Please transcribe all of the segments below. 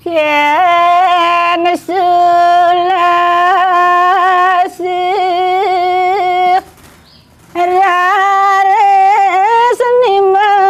Ken sulasih rare seniman.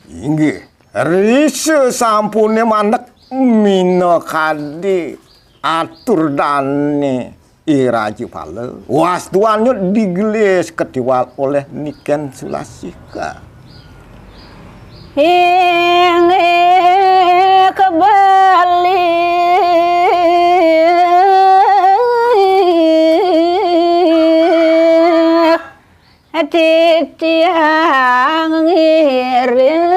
Inggih, risa sampune mandek mina kadi atur dane Iraji Pale. Wastuannya digelis ketiwal oleh Niken Sulasika. Ini kembali titiang ngiring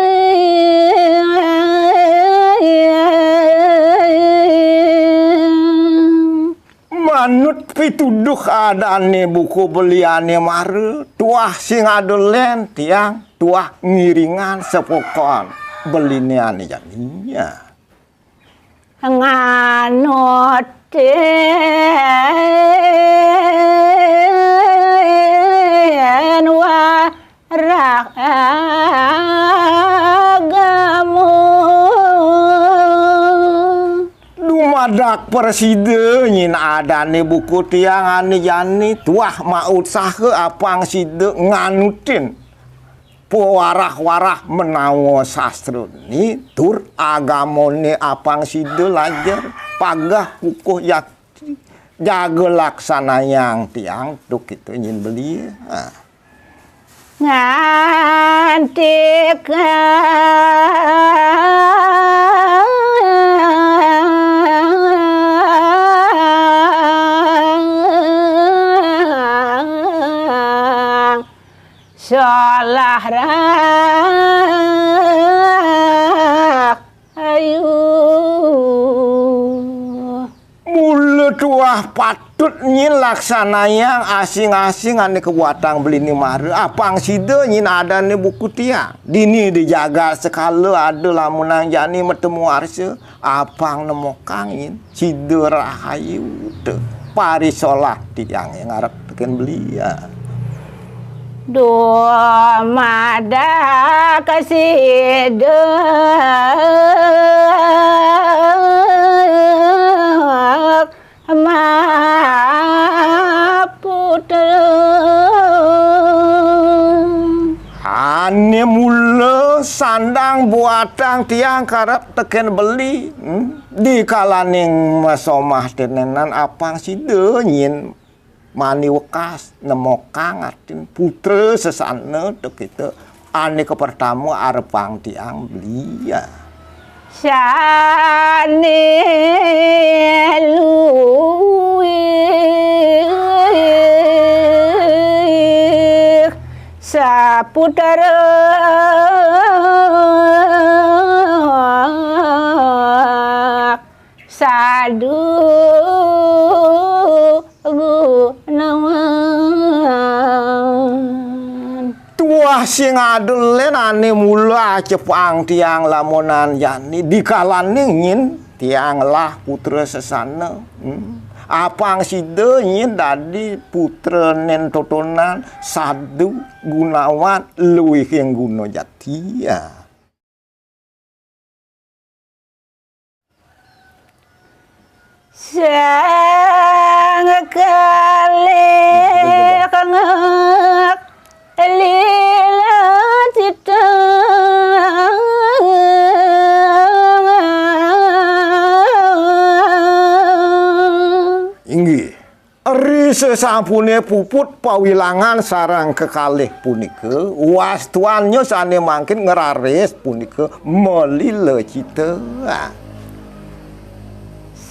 manut pituduh adane buku beliane mare tuah sing adolen tiang tuah ngiringan sepokon belineane jadinya nganut warak agamu dumadak perside nyin adane buku tiang ane jani tuah maut sahe apang side nganutin pewarah-warah menawa sastra ni tur agamone apang side lajar pagah kukuh yakti jaga laksana yang tiang tuk itu nyin beli nganti salah ayu mula tuah patut nyin laksana yang asing-asing ane kebuatan beli ni mare apang sida nyin adane buku tiang dini dijaga sekala ada lamunang jani metemu arsa apang nemo kangin sida rahayu te parisolah tiang yang ngarep teken beli ya dua mada kasih dek ma putra ane mula sandang buatang tiang karep teken beli di kalaning masomah tenenan apang sida nyin mani wekas nemo kang artin putra sesana tuk kita ane ke pertama arepang tiang belia sane luwih saputara sadu tuah sing adolen ane mula cepang tiang lamunan yani dikalane nyin tiang lah putra sesana apang sida nyin dadi putra nen totonan sadu gunawan luwih yang guna jati ya sang kali kangak lila cita inggih eri sesampune puput pawilangan sarang kekalih punika wastuannya sane mangkin ngeraris punika melila cita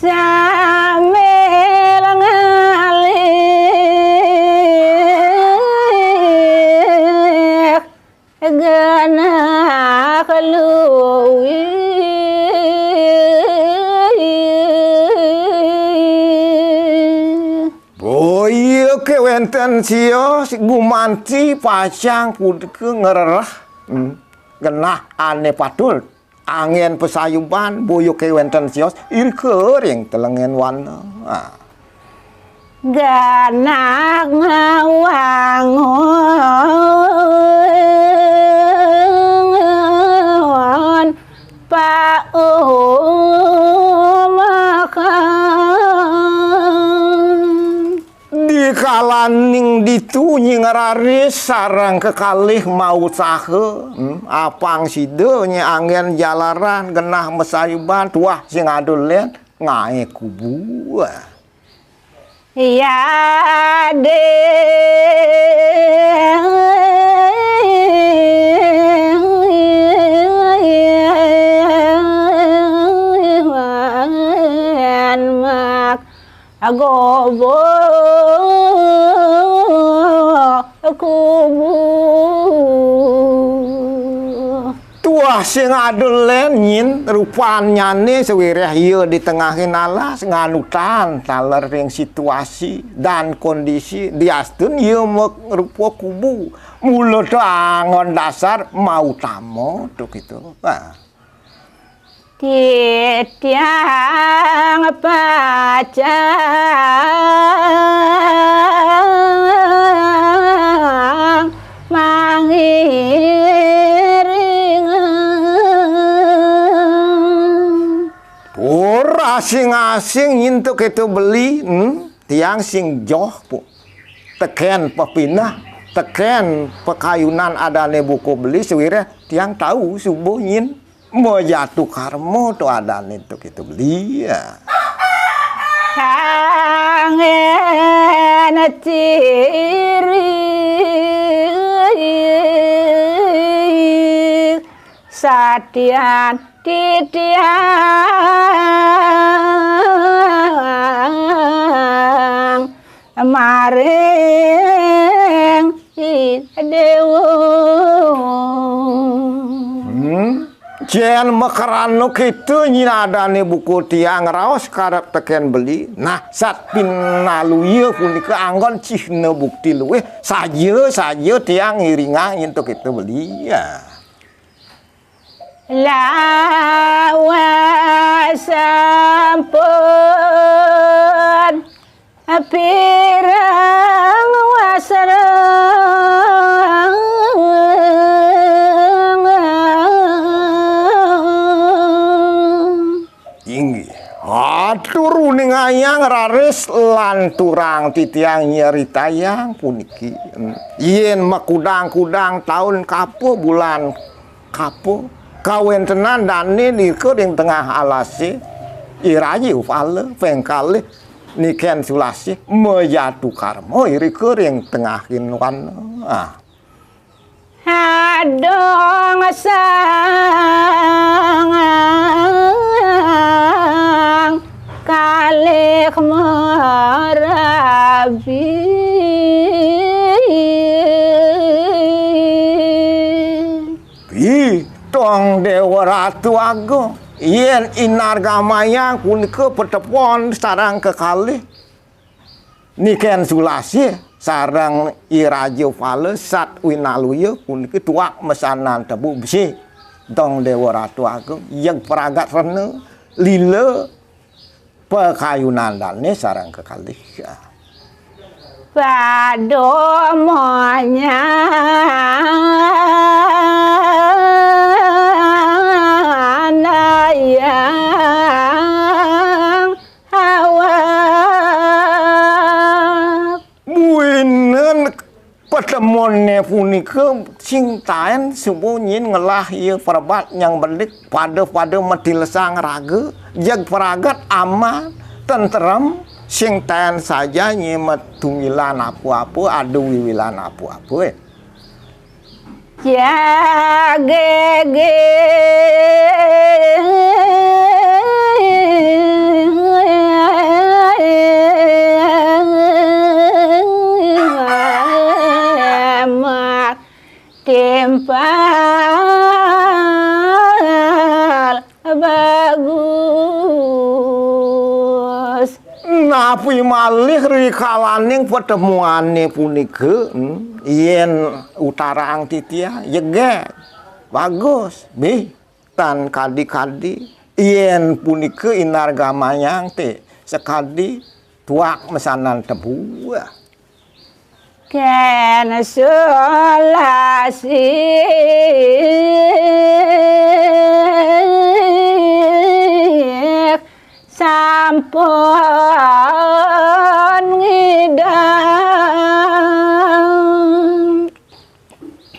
sambil ngalih gana keluwi boya kewenten sio gumanti pacang punika ngererah genah ane patul angin pesayuban boyo kewenten sios iri kering telengen wana ganak ngawangon paumakan di kalaning ditunying raris sarang kekalih mau sahe apang sidenya angin jalaran genah mesayuban tuah sing adolen ngae kubu ya de mak agobo kubu tuah sing adolen nyin rupanya ne sewireh ieu di tengahin alas nganutan taler ring situasi dan kondisi diasteun ieu rupa kubu mulut angon dasar mau tamo tuh gitu tiang pacang mangiring ora asing-asing nyentuk itu beli tiang sing joh pu teken pepinah teken pekayunan adane buku beli sewireh tiang tahu subuh nyin mau jatuh karmo tuh adane itu beli ya kangen ciri satian titiang maring dewa jen mekerano kitu nyinadane buku tiang raos karep teken beli nah sat pinaluye punika anggon cihna bukti luweh saja tiang ngiringa entuk kitu beli ya lawas sampun pirang wasrang inggih turuning ayang raris lan turang titiang nyeritayang puniki yen makudang-kudang tahun kapo bulan kapo kawen tenan dane niko ing tengah alase iraji ufale pengkale niken sulasi mejatu karmo iriko ing tengah kinwan adong sangang kalih marabi tong Dewa Ratu Agung yen inargamayang punika petepon sarang kekalih niken sulasi sarang irajo fale sat winaluya punika tuak mesanan tebu besi tong Dewa Ratu Agung yang peragat rene lila pekayunan dane sarang kekalih padomonya yang hawa buinen pertemuannya punika cintain semunyin ngelah ieu perbat yang berdik pada mati lesang raga jag peragat aman tentrem sing taen saja nyemet tungilan apu-apu adu wiwilan apu-apu jagege mak timpal bagus napi malih rikalaning pertemuane punika yen utarang titia yege bagus be tan kadi-kadi yen punika inargamayang te sekadi tuak mesanan tebu. Ken sulasi sampun ngidang.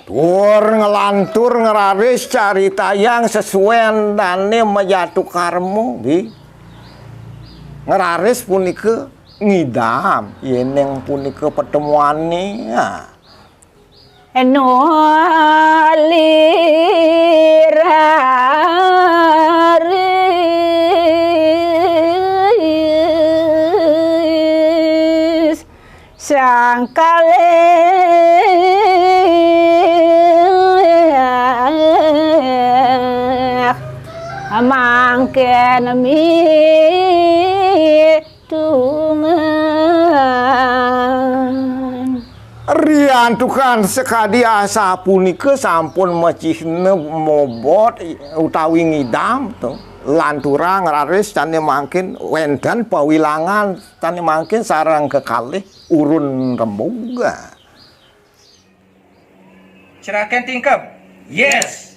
Tur ngelantur ngeraris cari tayang sesuai dane majatu karmo bi. Ngeraris punika ngidam yeneng punika pertemuane ya. Enoliraris sangkale mangken mitungan. Riantukan sekadi asa punika sampun mecihne mobot utawi ngidam tuh. Lantura ngeraris tani mangkin wendan pawilangan tani mangkin sarang kekalih urun rembuga. Cerahkan tingkap. Yes.